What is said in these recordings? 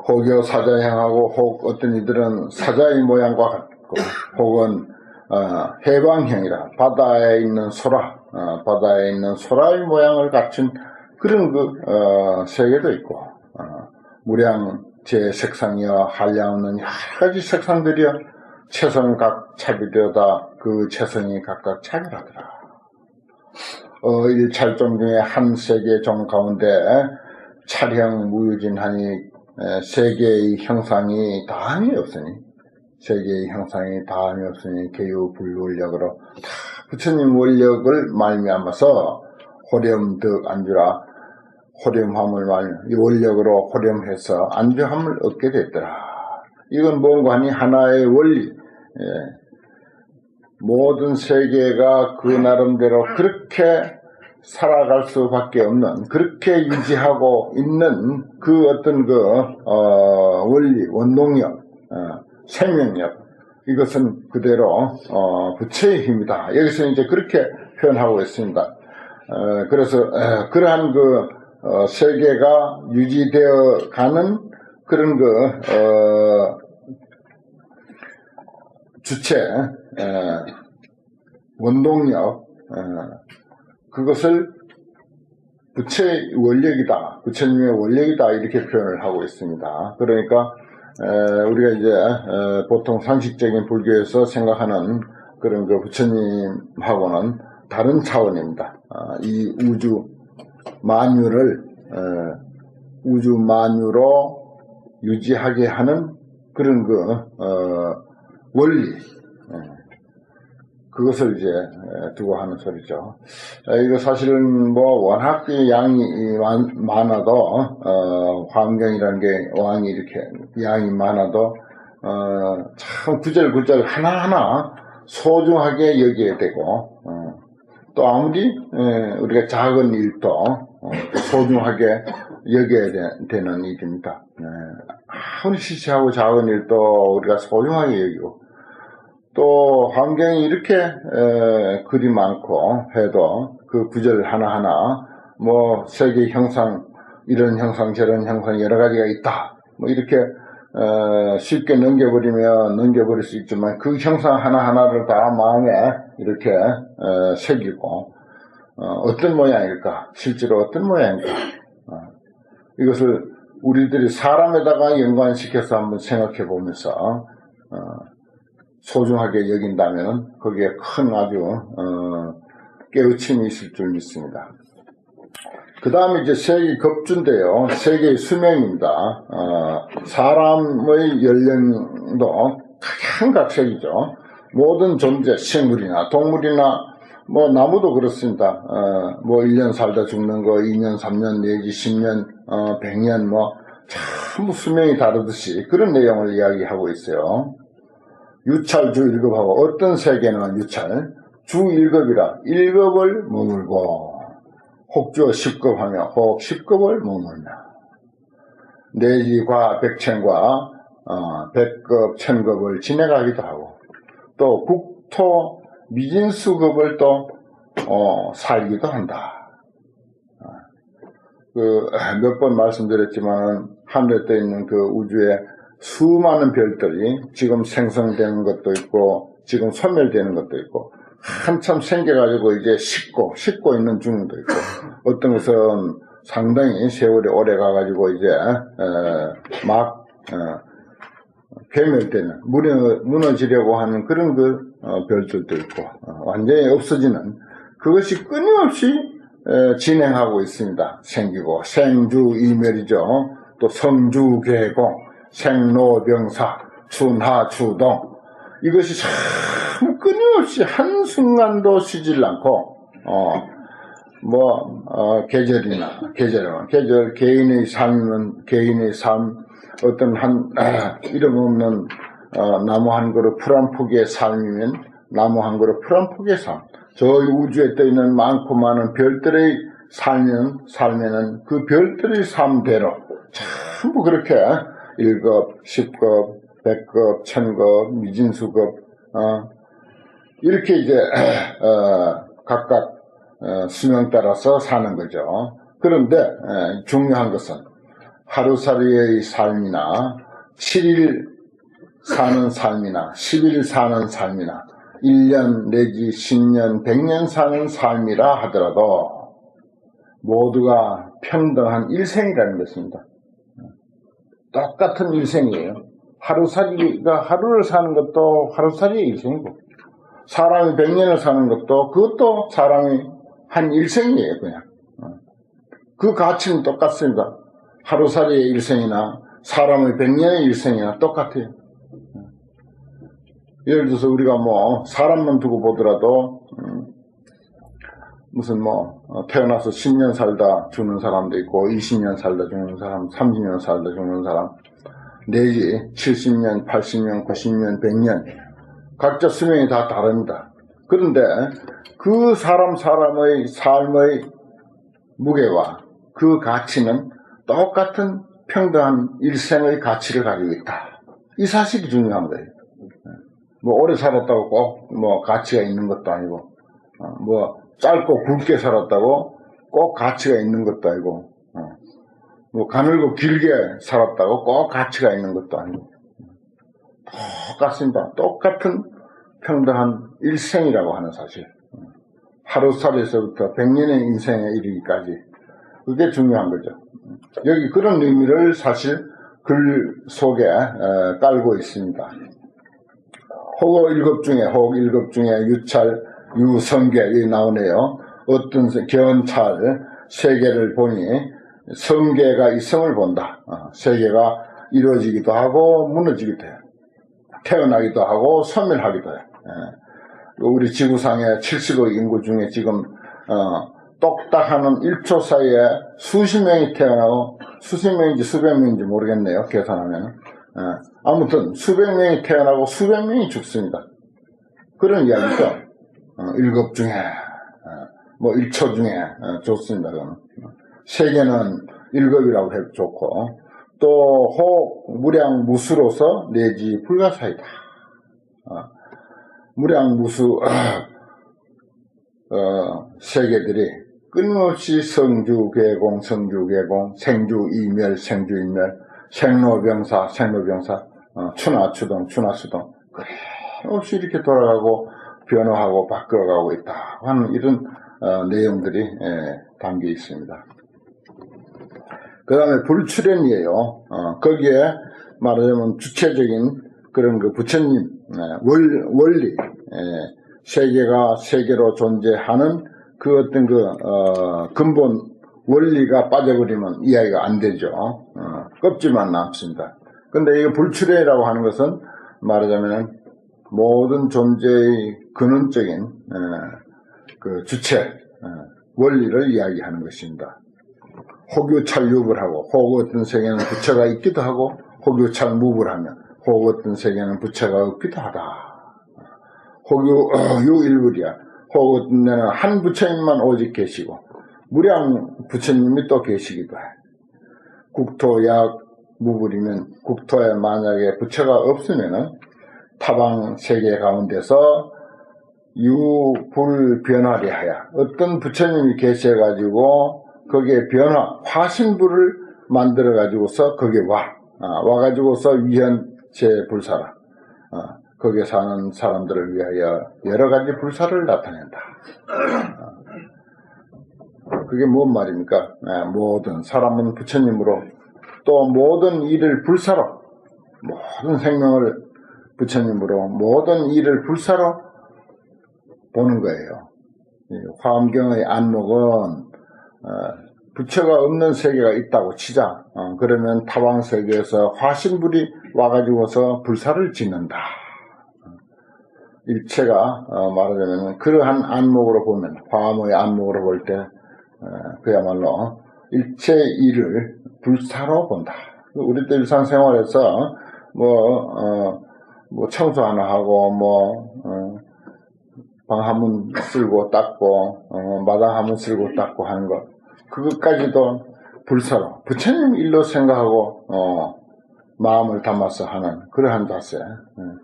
혹여 사자형하고 혹 어떤 이들은 사자의 모양과 같고 혹은 해방형이라 바다에 있는 소라, 바다에 있는 소라의 모양을 갖춘 그런 세계도 있고 무량 제 색상이여 한량없는 여러 가지 색상들이여 체성 각 차비되다 그 체성이 각각 차별하더라. 일찰종 중에 한 세계 종 가운데 찰형 무유진하니 세계의 형상이 다함이 없으니 세계의 형상이 다함이 없으니 개유 불원력으로 다 부처님 원력을 말미암아서 호렴득 안주라 호렴함을 원력으로 호렴해서 안주함을 얻게 됐더라. 이건 뭔가 하니 하나의 원리, 모든 세계가 그 나름대로 그렇게 살아갈 수밖에 없는, 그렇게 유지하고 있는 그 어떤 원리, 원동력, 생명력, 이것은 그대로 부처의 힘이다. 여기서 이제 그렇게 표현하고 있습니다. 그래서 그러한 세계가 유지되어 가는 그런 주체, 원동력, 그것을 부처의 원력이다, 부처님의 원력이다, 이렇게 표현을 하고 있습니다. 그러니까 우리가 이제 보통 상식적인 불교에서 생각하는 그런 부처님하고는 다른 차원입니다. 이 우주 만유로 유지하게 하는 그런 원리, 그것을 이제 두고 하는 소리죠. 이거 사실은 워낙 양이 많아도, 환경이라는 게 왕이 이렇게 양이 많아도, 참 구절구절 하나하나 소중하게 여겨야 되고, 또 아무리 우리가 작은 일도 소중하게 여겨야 되는 일입니다. 아무리 시시하고 작은 일도 우리가 소중하게 여기고, 또 환경이 이렇게 그리 많고 해도 그 구절 하나하나 세계 형상, 이런 형상 저런 형상 여러 가지가 있다, 이렇게 쉽게 넘겨버릴 수 있지만 그 형상 하나하나를 다 마음에 이렇게 새기고 어떤 모양일까, 실제로 어떤 모양일까, 이것을 우리들이 사람에다가 연관시켜서 한번 생각해 보면서 소중하게 여긴다면 거기에 큰 아주 깨우침이 있을 줄 믿습니다. 그 다음에 이제 세계 급주인데요. 세계의 수명입니다. 사람의 연령도 각양각색이죠. 모든 존재, 생물이나 동물이나 나무도 그렇습니다. 1년 살다 죽는 거, 2년, 3년, 내지 10년, 100년, 참 수명이 다르듯이 그런 내용을 이야기하고 있어요. 유찰주 1급하고 어떤 세계는 유찰, 주 1급이라 1급을 머물고, 혹주 10급하며 혹 10급을 머물며, 내지과 백천과 100급, 1000급을 지내가기도 하고, 또 국토 미진수급을 또 살기도 한다. 몇 번 말씀드렸지만 하늘에 떠 있는 그 우주에 수많은 별들이 지금 생성되는 것도 있고 지금 소멸되는 것도 있고 한참 생겨가지고 이제 식고 있는 중도 있고 어떤 것은 상당히 세월이 오래 가가지고 이제 막 괴멸되는, 무너지려고 하는 그런 별들도 있고 완전히 없어지는, 그것이 끊임없이 진행하고 있습니다. 생기고 생주이멸이죠. 또 성주계공, 생로병사, 춘하추동, 이것이 참 끊임없이 한순간도 쉬질 않고 계절, 개인의 삶은 개인의 삶, 어떤 이름 없는 나무 한 그루 풀 한 포기의 삶이면 나무 한 그루 풀 한 포기의 삶, 저 우주에 떠 있는 많고 많은 별들의 삶에는 그 별들의 삶대로 전부 그렇게 1급, 10급, 100급, 1000급, 미진수급, 이렇게 이제 각각 수명 따라서 사는 거죠. 그런데 중요한 것은 하루살이의 삶이나 7일 사는 삶이나 10일 사는 삶이나 1년 내지 10년, 100년 사는 삶이라 하더라도 모두가 평등한 일생이라는 것입니다. 똑같은 일생이에요. 하루살이가 하루를 사는 것도 하루살이의 일생이고, 사람이 100년을 사는 것도 그것도 사람이 한 일생이에요. 그냥 그 가치는 똑같습니다. 하루살이의 일생이나 사람의 100년의 일생이나 똑같아요. 예를 들어서 우리가 뭐 사람만 두고 보더라도 무슨 뭐 태어나서 10년 살다 죽는 사람도 있고 20년 살다 죽는 사람, 30년 살다 죽는 사람, 내지 70년, 80년, 90년, 100년 각자 수명이 다 다릅니다. 그런데 그 사람의 삶의 무게와 그 가치는 똑같은 평등한 일생의 가치를 가지고 있다. 이 사실이 중요한 거예요. 뭐 오래 살았다고 꼭 뭐 가치가 있는 것도 아니고, 뭐 짧고 굵게 살았다고 꼭 가치가 있는 것도 아니고, 뭐 가늘고 길게 살았다고 꼭 가치가 있는 것도 아니고, 똑같습니다. 똑같은 평등한 일생이라고 하는 사실. 하루살이에서부터 100년의 인생에 이르기까지. 그게 중요한 거죠. 여기 그런 의미를 사실 글 속에 깔고 있습니다. 혹 일곱 중에 유찰, 유성계, 여기 나오네요. 어떤 견찰, 세계를 보니 성계가 이성을 본다. 세계가 이루어지기도 하고 무너지기도 해요. 태어나기도 하고 소멸하기도 해요. 우리 지구상의 70억 인구 중에 지금 똑딱하는 1초 사이에 수십 명이 태어나고 수십 명인지 수백 명인지 모르겠네요. 계산하면. 아무튼 수백 명이 태어나고 수백 명이 죽습니다. 그런 이야기죠. 7 중에 뭐 1초 중에 좋습니다. 그럼. 세계는 7이라고 해도 좋고, 또 혹 무량무수로서 내지 불가사이다. 무량무수 세계들이 끊임없이 성주괴공, 생주이멸, 생로병사, 추나추동, 끊임없이 이렇게 돌아가고 변화하고 바뀌어가고 있다 하는 이런 내용들이 담겨 있습니다. 그 다음에 불출현이에요. 거기에 말하자면 주체적인 그런 그 부처님 원리, 세계가 세계로 존재하는 그 어떤 근본 원리가 빠져버리면 이해가 안 되죠. 껍질만 남습니다. 근데 이 불출현이라고 하는 것은 말하자면 모든 존재의 근원적인 그 주체 원리를 이야기하는 것입니다. 혹유찰육을 하고, 혹 어떤 세계는 부처가 있기도 하고, 혹유찰무불 하면 혹 어떤 세계는 부처가 없기도 하다. 혹유일불이야. 혹 어떤 데는 한 부처님만 오직 계시고 무량 부처님이 또 계시기도 해. 국토약 무불이면 국토에 만약에 부처가 없으면은 타방 세계 가운데서 유불변화리 하야. 어떤 부처님이 계셔가지고 거기에 화신불을 만들어가지고서 거기에 와가지고서 위현제 불사라. 거기에 사는 사람들을 위하여 여러 가지 불사를 나타낸다. 그게 뭔 말입니까? 모든 사람은 부처님으로, 또 모든 일을 불사로, 모든 생명을 부처님으로, 모든 일을 불사로 보는 거예요. 화엄경의 안목은 부처가 없는 세계가 있다고 치자. 그러면 타방 세계에서 화신불이 와가지고서 불사를 짓는다. 일체가 말하자면 그러한 안목으로 보면, 화엄의 안목으로 볼 때 그야말로 일체 일을 불사로 본다. 우리도 일상생활에서 뭐 청소 하나 하고 방 한문 쓸고 닦고 마당 한문 쓸고 닦고 하는 것, 그것까지도 불사로 부처님 일로 생각하고 마음을 담아서 하는 그러한 자세,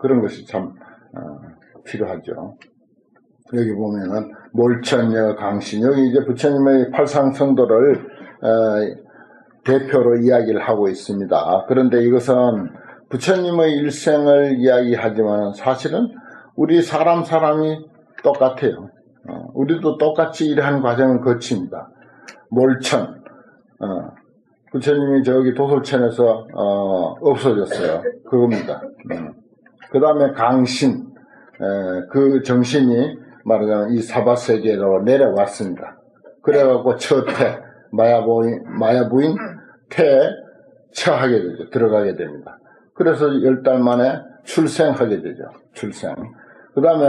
그런 것이 참 필요하죠. 여기 보면은 몰천여 강신, 여기 이제 부처님의 팔상성도를 대표로 이야기를 하고 있습니다. 그런데 이것은 부처님의 일생을 이야기하지만 사실은 우리 사람이 똑같아요. 우리도 똑같이 이러한 과정을 거칩니다. 몰천, 부처님이 저기 도솔천에서 없어졌어요. 그겁니다. 그 다음에 강신, 그 정신이 말하자면 이 사바세계로 내려왔습니다. 그래갖고 처태, 마야부인 태에 처하게 되죠. 들어가게 됩니다. 그래서 10달 만에 출생하게 되죠. 출생. 그 다음에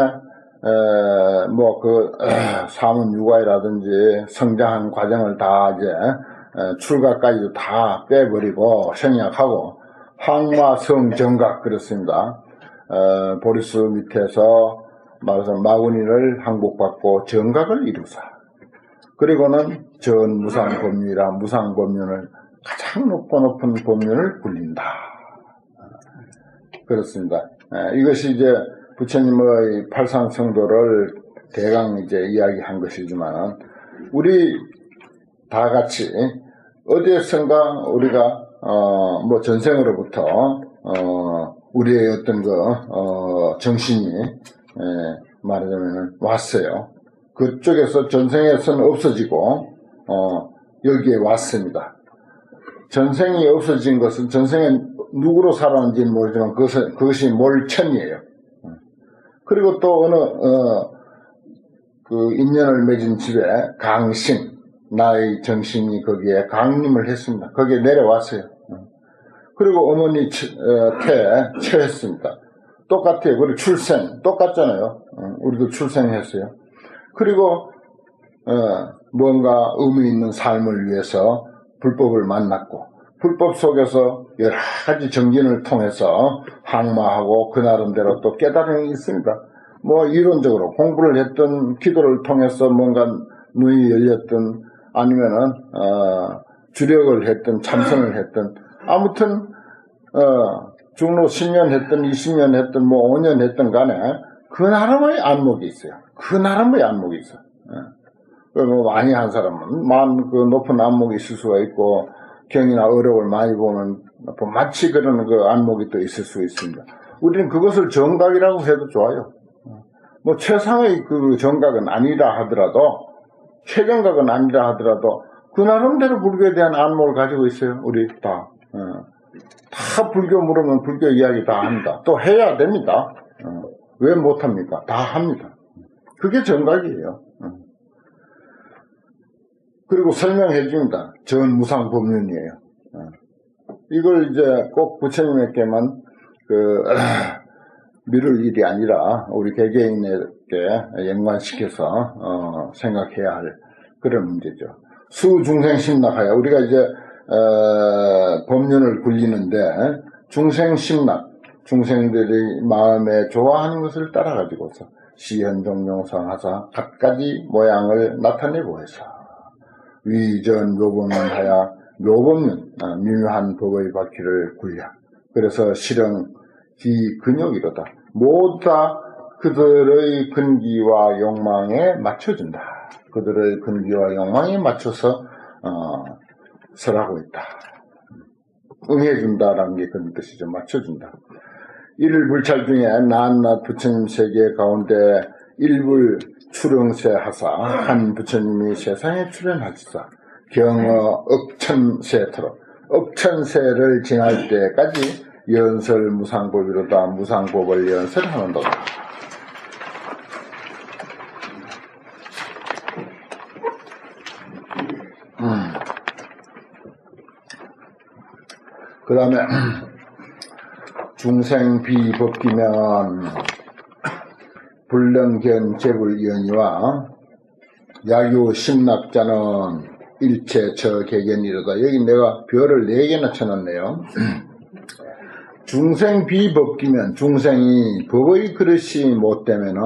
사문 육아이라든지 성장한 과정을 다 이제 출가까지도 다 빼버리고 생략하고 항마성 정각 그렇습니다. 보리수 밑에서 말해서 마구니를 항복받고 정각을 이루사. 그리고는 전무상법륜이라 무상법륜을 가장 높은 법륜을 굴린다. 그렇습니다. 이것이 이제 부처님의 팔상성도를 대강 이제 이야기한 것이지만 우리 다 같이 어디에선가 우리가 전생으로부터 우리의 어떤 정신이 말하자면 왔어요. 그쪽에서 전생에서는 없어지고 여기에 왔습니다. 전생이 없어진 것은 전생에 누구로 살았는지는 모르지만 그것이 몰천이에요. 그리고 또 어느 그 인연을 맺은 집에 강신 나의 정신이 거기에 강림을 했습니다. 거기에 내려왔어요. 그리고 어머니 태에 처했습니다. 똑같아요. 그리고 출생 똑같잖아요. 우리도 출생했어요. 그리고 뭔가 의미 있는 삶을 위해서 불법을 만났고 불법 속에서 여러 가지 정진을 통해서 항마하고 그 나름대로 또 깨달음이 있습니다. 이론적으로 공부를 했던 기도를 통해서 뭔가 눈이 열렸던 아니면은 주력을 했던 참선을 했던 아무튼 중로 10년 했던 20년 했던 5년 했던 간에 그 나름의 안목이 있어요. 그 나름의 안목이 있어요. 많이 한 사람은 그 높은 안목이 있을 수가 있고 경이나 어록을 많이 보면 마치 그런 그 안목이 또 있을 수 있습니다. 우리는 그것을 정각이라고 해도 좋아요. 최상의 그 정각은 아니라 하더라도 최정각은 아니라 하더라도 그 나름대로 불교에 대한 안목을 가지고 있어요. 우리 다. 다 불교 물으면 불교 이야기 다 합니다. 또 해야 됩니다. 왜 못합니까? 다 합니다. 그게 정각이에요. 그리고 설명해 줍니다. 전무상법륜이에요. 이걸 이제 꼭 부처님에게만 미룰 일이 아니라 우리 개개인에게 연관시켜서 생각해야 할 그런 문제죠. 수중생심락하여 우리가 이제 법륜을 굴리는데 중생심락 중생들이 마음에 좋아하는 것을 따라가지고서 시현종용상하사 갖가지 모양을 나타내고 해서 위전 묘법문하여 묘법륜 미묘한 법의 바퀴를 굴려 그래서 실형 기근욕이로다 모두 다 그들의 근기와 욕망에 맞춰준다. 그들의 근기와 욕망에 맞춰서 설하고 있다. 응해준다라는 게 그런 뜻이죠. 맞춰준다. 일불찰 중에 낱낱 부처님 세계 가운데 일불 출응세 하사 한 부처님이 세상에 출현하시사 경어 억천세토록 억천세를 지날 때까지 연설 무상법이로다 무상법을 연설하는도다. 그 다음에 중생비법기면 불능견 재불연이와 야유심락자는 일체 저개견이로다. 여기 내가 별을 4개나 쳐놨네요. 중생비법기면 중생이 법의 그릇이 못되면은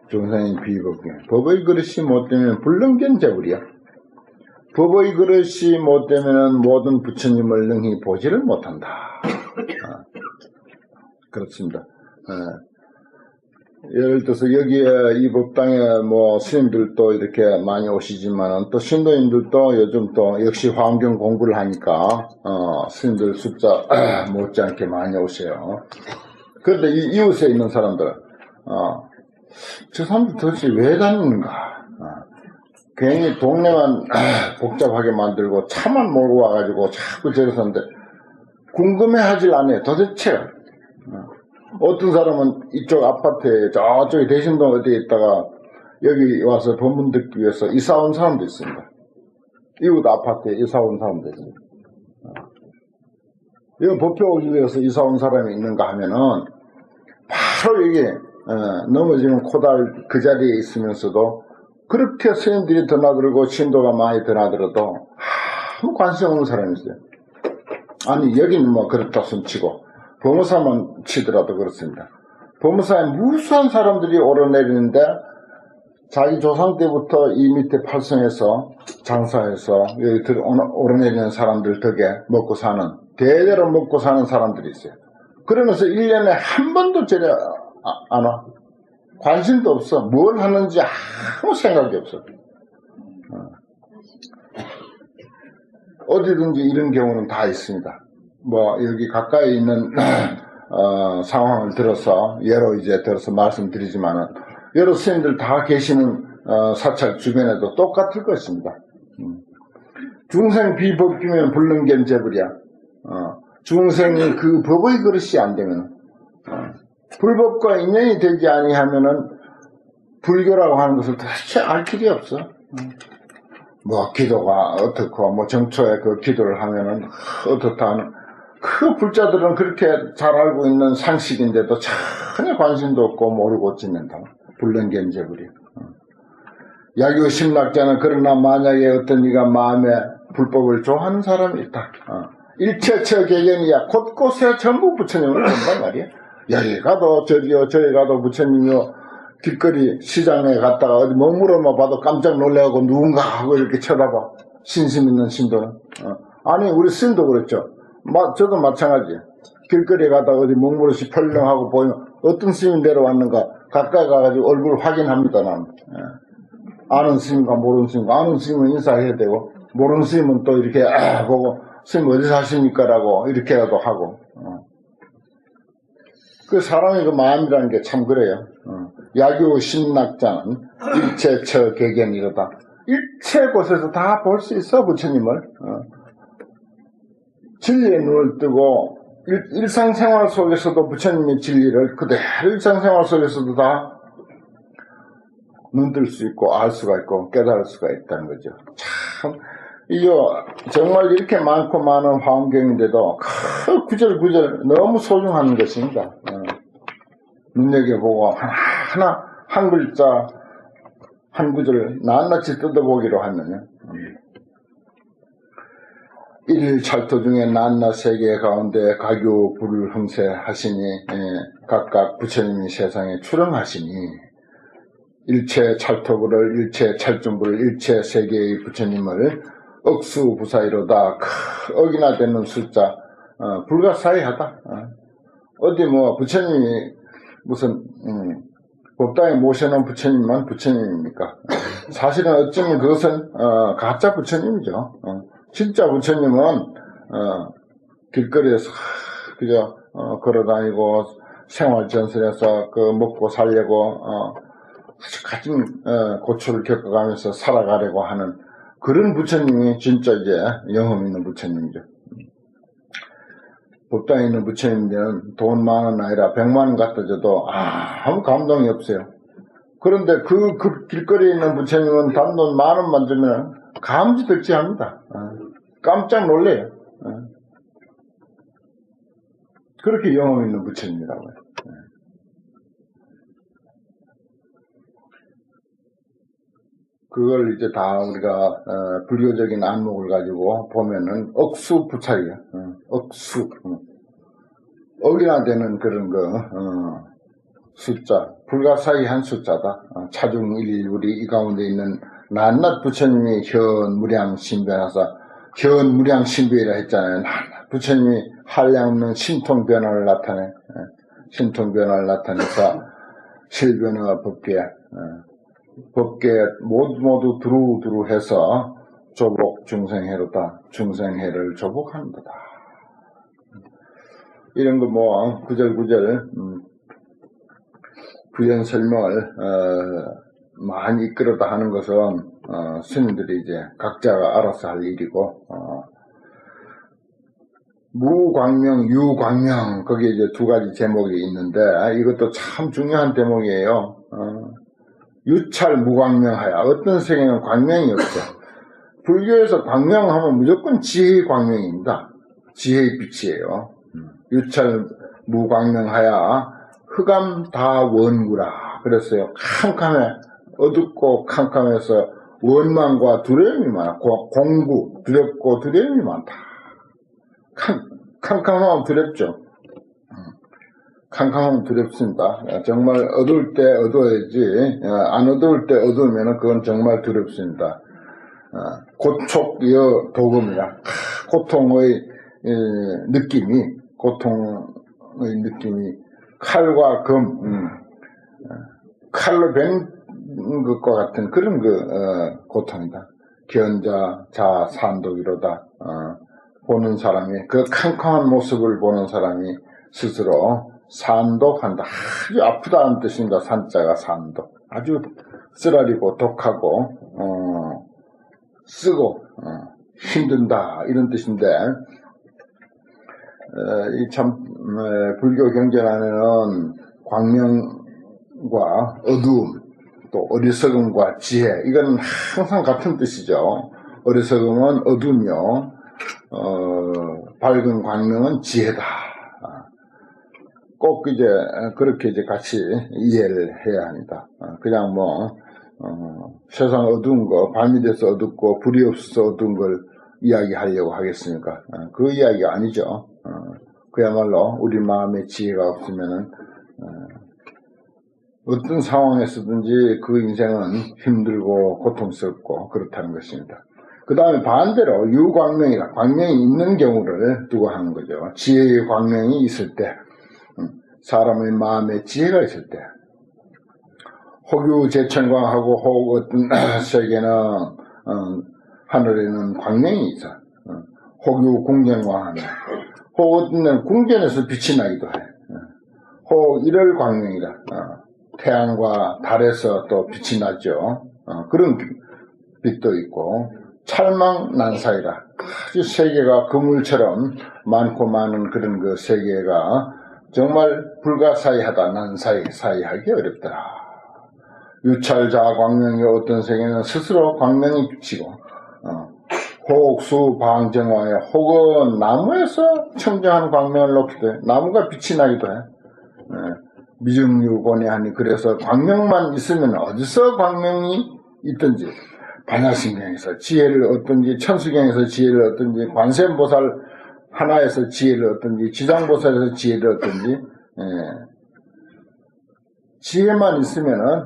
중생이 비법기면 법의 그릇이 못되면 불능견 재불이야. 법의 그릇이 못되면 모든 부처님을 능히 보지를 못한다. 그렇습니다. 예를 들어서 여기에 이 법당에 뭐 스님들도 이렇게 많이 오시지만은 또 신도님들도 요즘 또 역시 환경 공부를 하니까 스님들 숫자 못지않게 많이 오세요. 그런데 이 이웃에 있는 사람들 저 사람들 도대체 왜 다니는가? 괜히 동네만 복잡하게 만들고 차만 몰고 와가지고 자꾸 저기서 하는데 궁금해하질 않아요. 도대체 어떤 사람은 이쪽 아파트에 저쪽에 대신동 어디에 있다가 여기 와서 법문 듣기 위해서 이사 온 사람도 있습니다. 이웃 아파트에 이사 온 사람도 있어요. 여기 법회 오기 위해서 이사 온 사람이 있는가 하면은 바로 여기 넘어지면 코달 그 자리에 있으면서도 그렇게 스님들이 드나들고 신도가 많이 드나들어도 아무 관심 없는 사람이 있어요. 아니 여기는 뭐 그렇다 손치고 법무사만 치더라도 그렇습니다. 법무사에 무수한 사람들이 오르내리는데 자기 조상 때부터 이 밑에 팔성에서 장사해서 여기 오르내리는 사람들 덕에 먹고 사는 대대로 먹고 사는 사람들이 있어요. 그러면서 1년에 한 번도 저래 안 와. 관심도 없어. 뭘 하는지 아무 생각이 없어. 어디든지 이런 경우는 다 있습니다. 뭐 여기 가까이 있는 상황을 들어서 예로 이제 들어서 말씀드리지만은 여러 스님들 다 계시는 사찰 주변에도 똑같을 것입니다. 중생 비법규면 불능견재불이야. 중생이 그 법의 그릇이 안 되면 불법과 인연이 되지 아니하면은 불교라고 하는 것을 도대체 알 길이 없어. 뭐 기도가 어떻고 뭐 정초에 그 기도를 하면은 어떻다 하는 그 불자들은 그렇게 잘 알고 있는 상식인데도 전혀 관심도 없고 모르고 지낸다. 불능견재불이. 야교 심락자는 그러나 만약에 어떤 이가 마음에 불법을 좋아하는 사람이 있다. 일체처 개견이야. 곳곳에 전부 부처님을 본단 말이야. 여기 가도 저기요 저기 가도 부처님이요. 길거리 시장에 갔다가 어디 먹물어만 봐도 깜짝 놀래고 누군가 하고 이렇게 쳐다봐. 신심 있는 신도는. 아니 우리 스님도 그랬죠. 저도 마찬가지예요. 길거리에 가다가 어디 먹물없이 펄렁하고 보이면 어떤 스님이 내려왔는가 가까이 가가지고 얼굴 확인합니다. 나는. 아는 스님과 모르는 스님과 아는 스님은 인사해야 되고 모르는 스님은 또 이렇게 보고 스님 어디서 하십니까? 라고 이렇게라도 하고. 그 사람의 그 마음이라는 게 참 그래요. 야교 신락자는 일체처 개견이로다. 일체 곳에서 다 볼 수 있어 부처님을. 진리의 눈을 뜨고 일상생활 속에서도 부처님의 진리를 그대로 일상생활 속에서도 다 눈뜰 수 있고 알 수가 있고 깨달을 수가 있다는 거죠. 참 이거 정말 이렇게 많고 많은 화엄경인데도 그 구절구절 너무 소중한 것입니다. 눈여겨보고 하나 한 글자 한 구절 낱낱이 뜯어보기로 하면요. 일찰토 중에 낱낱 세계 가운데 가교 불을 흥세하시니 각각 부처님이 세상에 출렁하시니 일체 찰토불을 일체 찰중불을 일체 세계의 부처님을 억수부사이로다. 억이나 되는 숫자 불가사의하다. 어디 뭐 부처님이 무슨 법당에 모셔놓은 부처님만 부처님입니까? 사실은 어쩌면 그것은 가짜 부처님이죠. 진짜 부처님은 길거리에서 그저 걸어다니고 생활전선에서 그 먹고 살려고 아주 가진 고초를 겪어가면서 살아가려고 하는 그런 부처님이 진짜 이제 영험 있는 부처님이죠. 법당에 있는 부처님들은 돈 10,000원 아니라 100만원 갖다 줘도 아무 감동이 없어요. 그런데 그 길거리에 있는 부처님은 단돈 10,000원만 주면 감지덕지합니다. 깜짝 놀래요. 그렇게 영험 있는 부처님이라고요. 그걸 이제 다 우리가 불교적인 안목을 가지고 보면은 억수부차이야. 억수. 억이나 되는 그런 거 숫자. 불가사의한 숫자다. 차중 일일우리 이 가운데 있는 낱낱 부처님이 현무량신변하사 현무량신변이라 했잖아요. 부처님이 한량없는 신통변화를 나타내 신통변화를 나타내서 실변화 법계 모두 두루두루 해서 조복 중생해로다. 중생해를 조복한다. 이런 거 뭐 구절구절 부연 설명을 많이 이끌었다 하는 것은 스님들이 이제 각자가 알아서 할 일이고 무광명, 유광명 거기에 이제 두 가지 제목이 있는데 이것도 참 중요한 대목이에요. 유찰 무광명하야. 어떤 세계는 광명이 없어. 불교에서 광명하면 무조건 지혜의 광명입니다. 지혜의 빛이에요. 유찰 무광명하야 흑암 다 원구라 그랬어요. 캄캄해. 어둡고 캄캄해서 원망과 두려움이 많아. 공구, 두렵고 두려움이 많다. 캄캄하면 두렵죠. 캄캄하면 두렵습니다. 정말 어두울 때 어두워야지, 안 어두울 때 어두우면 그건 정말 두렵습니다. 고촉여 도금이라. 고통의 느낌이 칼과 금, 칼로 벤 것과 같은 그런 고통이다. 견자, 자, 산독이로다. 보는 사람이, 그 캄캄한 모습을 보는 사람이 스스로 산독한다. 아주 아프다는 뜻입니다. 산자가 산독. 아주 쓰라리고 독하고, 쓰고, 힘든다. 이런 뜻인데, 불교 경전안에는 광명과 어두움, 또 어리석음과 지혜, 이건 항상 같은 뜻이죠. 어리석음은 어둠이요, 밝은 광명은 지혜다. 꼭 이제 그렇게 이제 같이 이해를 해야 합니다. 그냥 세상 어두운 거, 밤이 돼서 어둡고 불이 없어서 어두운 걸 이야기하려고 하겠습니까? 그 이야기가 아니죠. 그야말로 우리 마음에 지혜가 없으면은 어떤 상황에서든지 그 인생은 힘들고 고통스럽고 그렇다는 것입니다. 그 다음에 반대로 유광명이라 광명이 있는 경우를 두고 하는 거죠. 지혜의 광명이 있을 때, 사람의 마음에 지혜가 있을 때, 혹유제천광하고 혹 어떤 세계는 하늘에는 광명이 있어. 혹유궁전광하면 혹 어떤 데는 궁전에서 빛이 나기도 해. 혹 일월 광명이라. 태양과 달에서 또 빛이 나죠. 그런 빛도 있고, 찰망난사이라. 아주 세계가 그물처럼 많고 많은 그런 그 세계가 정말 불가사의하다. 난사이하기 어렵더라. 유찰자 광명이 어떤 세계는 스스로 광명이 비치고, 혹수 방정화에 혹은 나무에서 청정한 광명을 놓기도 해. 나무가 빛이 나기도 해. 미증유곤에 하니 그래서 광명만 있으면 어디서 광명이 있든지 반야신경에서 지혜를 얻든지 천수경에서 지혜를 얻든지 관세음보살 하나에서 지혜를 얻든지 지장보살에서 지혜를 얻든지 지혜만 있으면은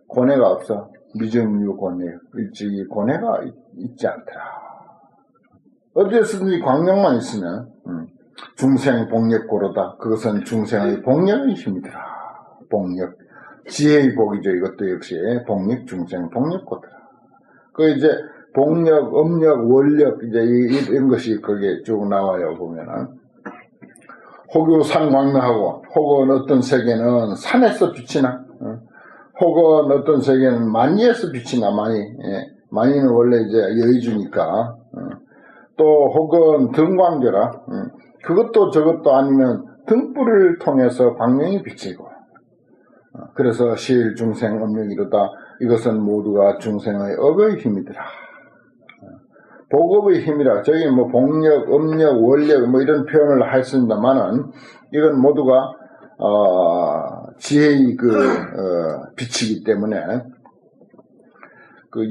고뇌가 없어. 미증유곤에 일찍이 고뇌가 있지 않더라. 어디에서든지 광명만 있으면 중생 복력고로다. 그것은 중생의 복력의 힘이더라. 복력. 지혜의 복이죠. 이것도 역시 복력, 중생 복력고더라. 그 이제 복력, 음력, 원력, 이제 이런 것이 거기에 쭉 나와요. 보면은. 혹유 산광명하고, 혹은 어떤 세계는 산에서 빛이 나. 혹은 어떤 세계는 만리에서 빛이 나. 만리는 원래 이제 여의주니까. 또 혹은 등광교라. 그것도 저것도 아니면 등불을 통해서 광명이 비치고, 그래서 실 중생 업력이로다. 이것은 모두가 중생의 업의 힘이더라. 복업의 힘이라. 저기 복력, 음력, 원력 이런 표현을 했습니다만은 이건 모두가 지혜의 빛이기 때문에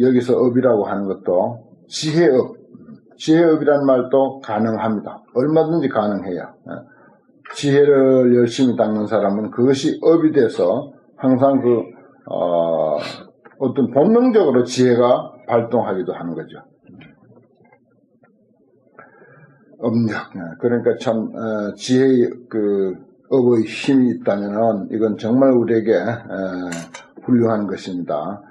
여기서 업이라고 하는 것도 지혜업. 지혜업이란 말도 가능합니다. 얼마든지 가능해요. 지혜를 열심히 닦는 사람은 그것이 업이 돼서 항상 어떤 본능적으로 지혜가 발동하기도 하는 거죠. 음력. 그러니까 참, 지혜의 업의 힘이 있다면은 이건 정말 우리에게 훌륭한 것입니다.